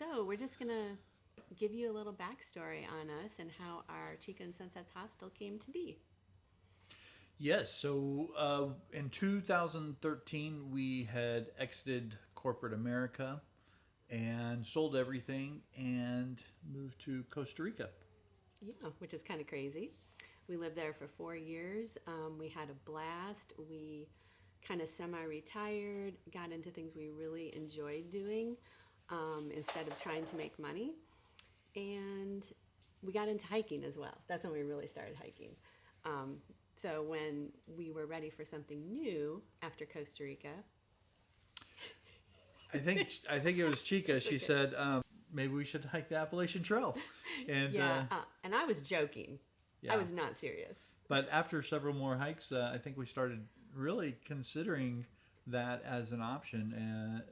So we're just gonna give you a little backstory on us and how our Chica and Sunsets Hostel came to be. Yes, so in 2013, we had exited corporate America and sold everything and moved to Costa Rica. Yeah, which is kind of crazy. We lived there for 4 years. We had a blast. We kind of semi-retired, got into things we really enjoyed doing instead of trying to make money. And we got into hiking as well. That's when we really started hiking. Um, so when we were ready for something new after Costa Rica, I think it was Chica. She okay. said maybe we should hike the Appalachian Trail, and Yeah, and I was joking. I yeah. was not serious. But after several more hikes, I think we started really considering that as an option. And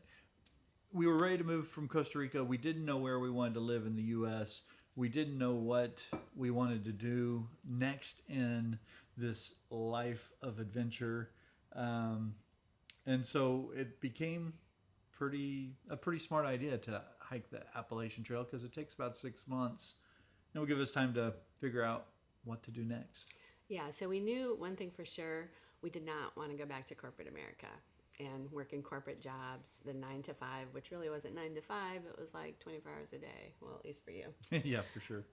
we were ready to move from Costa Rica. We didn't know where we wanted to live in the U.S. We didn't know what we wanted to do next in this life of adventure, um, and so it became a pretty smart idea to hike the Appalachian Trail because it takes about 6 months, and it will give us time to figure out what to do next. Yeah, so we knew one thing for sure. We did not want to go back to corporate America and work in corporate jobs, the 9 to 5, which really wasn't 9 to 5. It was like 24 hours a day. Well, at least for you. Yeah, for sure.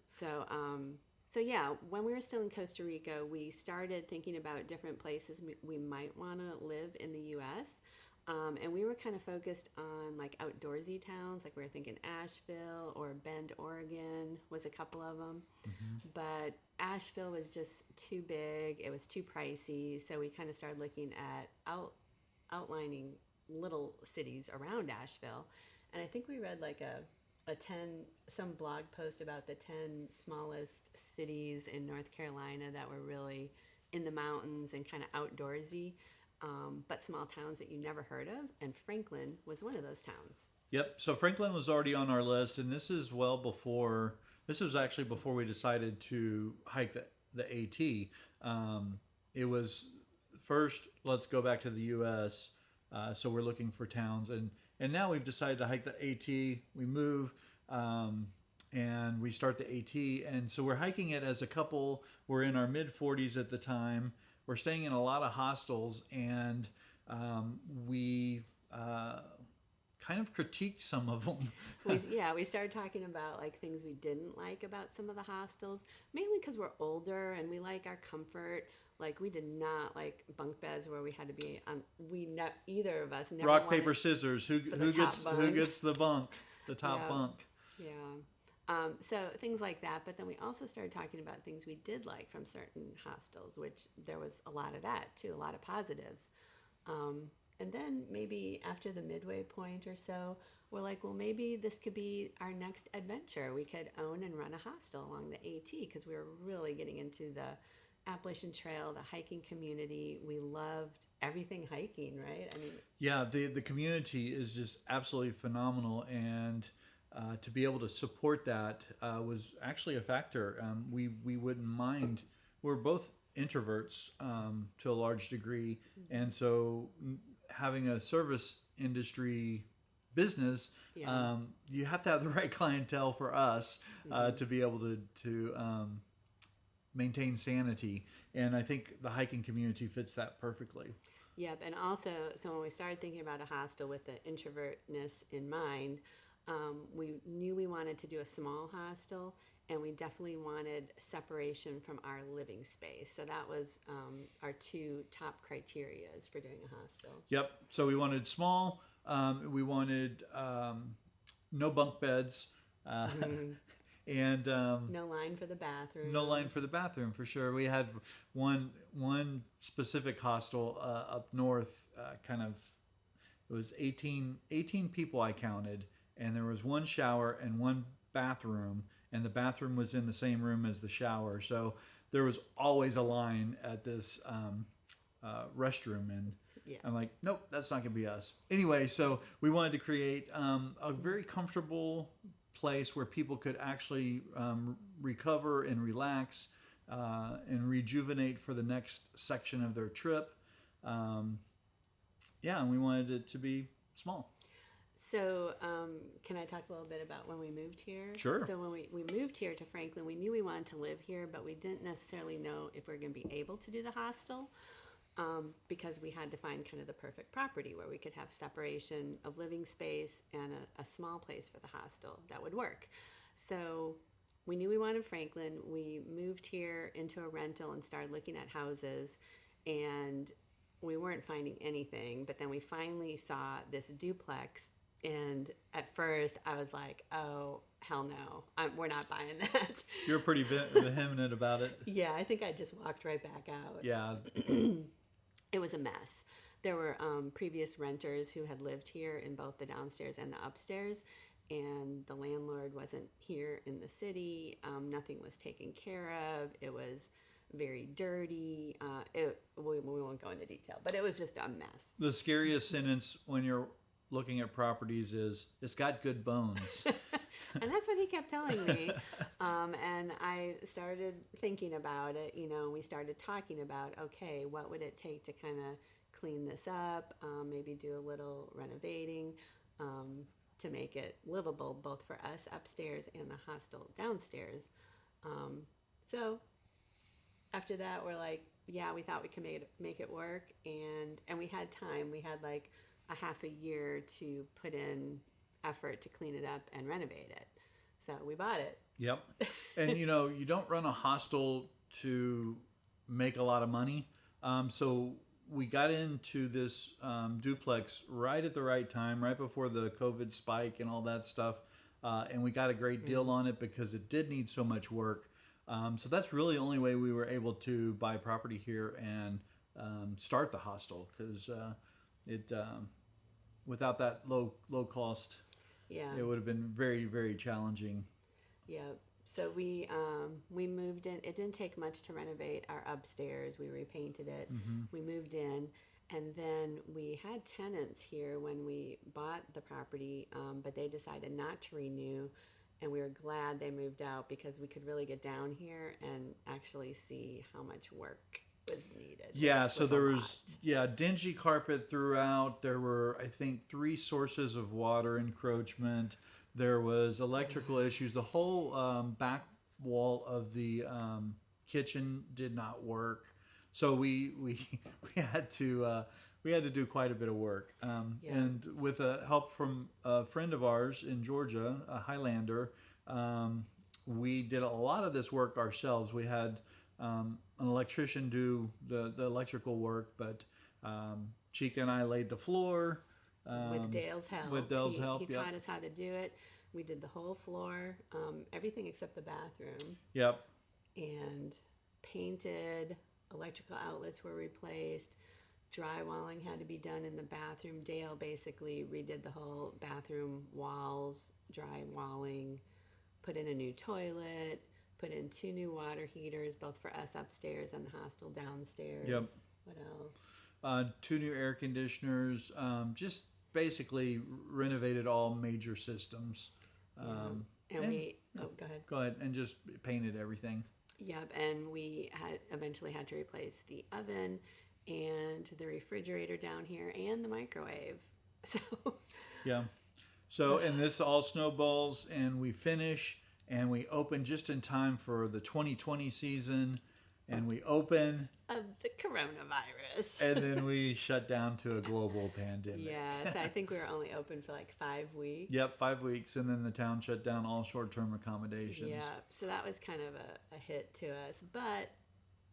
So yeah, when we were still in Costa Rica, we started thinking about different places we might want to live in the U.S. And we were kind of focused on like outdoorsy towns, like we were thinking Asheville or Bend, Oregon was a couple of them. Hmm. But Asheville was just too big, it was too pricey, so we kind of started looking at outlining little cities around Asheville. And I think we read like a 10 some blog post about the 10 smallest cities in North Carolina that were really in the mountains and kind of outdoorsy, but small towns that you never heard of, and Franklin was one of those towns. Yep. So Franklin was already on our list, and this is well before. This was actually before we decided to hike the AT. It was first. Let's go back to the U.S. So we're looking for towns, and now we've decided to hike the AT. We move. And we start the AT, and so we're hiking it as a couple. We're in our mid 40s at the time. We're staying in a lot of hostels, and we kind of critiqued some of them. We started talking about like things we didn't like about some of the hostels, mainly because we're older and we like our comfort. Like we did not like bunk beds where we had to be on. Either of us never Rock, wanted paper, scissors. Who for the who top gets who bunk. gets the bunk, the top Yeah, bunk? yeah. So things like that. But then we also started talking about things we did like from certain hostels, which there was a lot of that too, a lot of positives. And then maybe after the midway point or so, we're like, well, maybe this could be our next adventure. We could own and run a hostel along the AT because we were really getting into the Appalachian Trail, the hiking community. We loved everything hiking, right? I mean, Yeah, the community is just absolutely phenomenal, and to be able to support that was actually a factor. We wouldn't mind. We're both introverts to a large degree, and so having a service industry business, yeah. you have to have the right clientele for us Mm-hmm. to be able to maintain sanity. And I think the hiking community fits that perfectly. Yep, and also, so when we started thinking about a hostel with the introvertness in mind, we knew we wanted to do a small hostel, and we definitely wanted separation from our living space. So that was our two top criterias for doing a hostel. Yep. So we wanted small. We wanted no bunk beds, uh, Hmm. and No line for the no line bathroom. for the bathroom for sure. We had one specific hostel up north, kind of. It was 18 people I counted, and there was one shower and one bathroom, and the bathroom was in the same room as the shower. So there was always a line at this restroom, and Yeah. I'm like, nope, that's not gonna be us. Anyway, so we wanted to create a very comfortable place where people could actually recover and relax and rejuvenate for the next section of their trip. Um, yeah, and we wanted it to be small. So, can I talk a little bit about when we moved here? Sure. So when we moved here to Franklin, we knew we wanted to live here, but we didn't necessarily know if we were going to be able to do the hostel, because we had to find kind of the perfect property where we could have separation of living space and a small place for the hostel that would work. So we knew we wanted Franklin. We moved here into a rental and started looking at houses, and we weren't finding anything. But then we finally saw this duplex, and at first I was like, oh, hell no, we're not buying that. You're pretty vehement about it. Yeah, I think I just walked right back out. Yeah. It was a mess. There were previous renters who had lived here in both the downstairs and the upstairs, and the landlord wasn't here in the city. Nothing was taken care of. It was very dirty. We won't go into detail, but it was just a mess. The scariest sentence when you're looking at properties is, it's got good bones. And that's what he kept telling me. And I started thinking about it, we started talking about, okay, what would it take to kind of clean this up, maybe do a little renovating, to make it livable both for us upstairs and the hostel downstairs. So after that, we're like, yeah, we thought we could make it work, and we had time. We had like a half a year to put in effort to clean it up and renovate it. So we bought it. Yep. And you don't run a hostel to make a lot of money. So we got into this duplex right at the right time, right before the COVID spike and all that stuff. And we got a great deal on it because it did need so much work. So that's really the only way we were able to buy property here and start the hostel, because without that low cost, Yeah. it would have been very, very challenging. Yeah. So we moved in. It didn't take much to renovate our upstairs. We repainted it. We moved in, and then we had tenants here when we bought the property, but they decided not to renew, and we were glad they moved out because we could really get down here and actually see how much work was needed. Yeah, so there was dingy carpet throughout. There were, I think, 3 sources of water encroachment. There was electrical issues. The whole back wall of the kitchen did not work. So we had to do quite a bit of work. And with help from a friend of ours in Georgia, a Highlander, we did a lot of this work ourselves. We had an electrician do the electrical work, but Chica and I laid the floor. With Dale's help. He taught us how to do it. We did the whole floor, everything except the bathroom. Yep. And painted, electrical outlets were replaced, drywalling had to be done in the bathroom. Dale basically redid the whole bathroom walls, drywalling, put in a new toilet, put in 2 new water heaters, both for us upstairs and the hostel downstairs. Yep. What else? 2 new air conditioners. Just basically renovated all major systems. Go ahead. Go ahead, and just painted everything. Yep, and we eventually had to replace the oven and the refrigerator down here and the microwave. So yeah. So, and this all snowballs, and we finish, and we open just in time for the 2020 season, and we open of the coronavirus. And then we shut down to a global pandemic. Yeah, so I think we were only open for like 5 weeks. Yep, 5 weeks, and then the town shut down all short-term accommodations. Yeah, so that was kind of a hit to us, but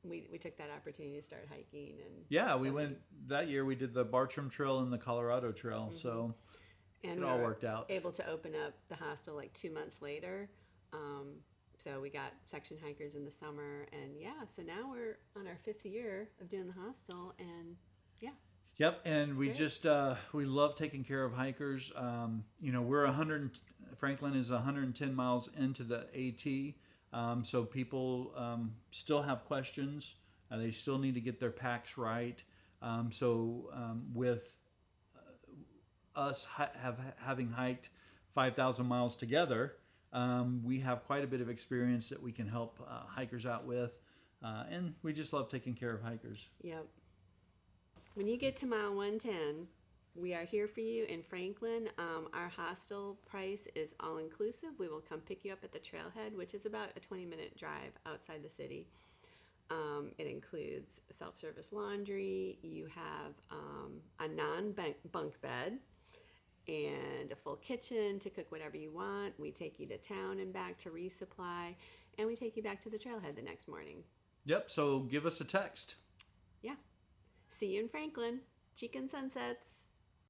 we took that opportunity to start hiking. And yeah, we went that year. We did the Bartram Trail and the Colorado Trail, so and it all worked out. Able to open up the hostel like 2 months later. So we got section hikers in the summer, and so now we're on our 5th year of doing the hostel, and Yep, and we just we love taking care of hikers. We're Franklin is 110 miles into the AT, so people still have questions. They still need to get their packs right. With us having hiked 5,000 miles together, we have quite a bit of experience that we can help hikers out with, and we just love taking care of hikers. Yep. When you get to mile 110, We are here for you in Franklin. Our hostel price is all inclusive. We will come pick you up at the trailhead, which is about a 20-minute drive outside the city. It includes self-service laundry. You have a non-bunk bed and a full kitchen to cook whatever you want. We take you to town and back to resupply, and we take you back to the trailhead the next morning. Yep. So give us a text. Yeah. See you in Franklin. Chica and Sunsets.